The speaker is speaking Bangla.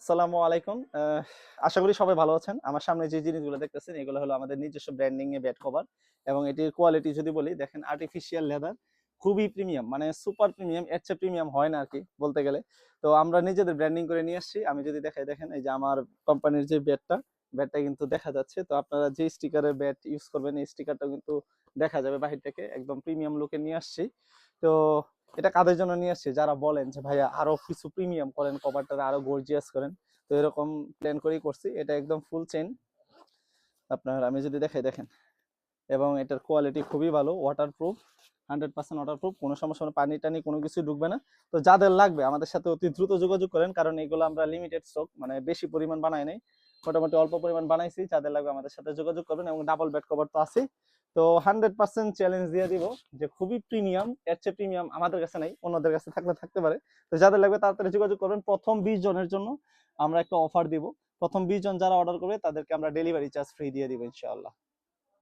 আসসালামু আলাইকুম। আশা করি সবাই ভালো আছেন। আমার সামনে যে জিনিসগুলো দেখতেছেন এগুলো হলো আমাদের নিজস্ব ব্র্যান্ডিং এ বেড কভার এবং এটির কোয়ালিটি যদি বলি দেখেন আর্টিফিশিয়াল লেদার খুবই প্রিমিয়াম মানে সুপার প্রিমিয়াম এর চেয়ে প্রিমিয়াম হয় না আরকি বলতে গেলে। তো আমরা নিজেদের ব্র্যান্ডিং করে নিয়ে আসছি। আমি যদি দেখাই দেখেন এই যে আমার কোম্পানির যে বেডটা কিন্তু দেখা যাচ্ছে। তো আপনারা যে স্টিকারের বেড ইউজ করবেন এই স্টিকারটাও কিন্তু দেখা যাবে বাহির থেকে একদম প্রিমিয়াম লুকে নিয়ে আসছি। তো এটা কাদের জন্য নিয়ে আসছি? যারা বলেন যে ভাইয়া আরো কিছু প্রিমিয়াম করেন, কভারটা আরো গর্জিয়াস করেন। তো এরকম প্ল্যান করেই করছি। এটা একদম ফুল চেইন। আপনার আমি যদি দেখাই দেখেন এবং এটার কোয়ালিটি খুবই ভালো, ওয়াটারপ্রুফ 100% ওয়াটারপ্রুফ, কোনো সমস্যা না, পানি টানি কোনো কিছু ঢুকবে না। তো যাদের লাগবে আমাদের সাথে অতি দ্রুত যোগাযোগ করেন, কারণ এগুলো আমরা লিমিটেড স্টক মানে বেশি পরিমাণ বানাই নাই, মোটামুটি অল্প পরিমাণ বানাইছি। যাদের লাগবে আমাদের সাথে যোগাযোগ করবেন এবং ডাবল বেড কভার তো আছে। তো 100% চ্যালেঞ্জ দিয়ে দিব যে খুবই প্রিমিয়াম, এর চেয়ে প্রিমিয়াম আমাদের কাছে নাই, অন্যদের কাছে থাকলে থাকতে পারে। তো যাদের লাগবে তাড়াতাড়ি যোগাযোগ করবেন। প্রথম 20 জনের জন্য আমরা একটা অফার দিব। প্রথম 20 জন যারা অর্ডার করবে তাদেরকে আমরা ডেলিভারি চার্জ ফ্রি দিয়ে দিব ইনশাআল্লাহ।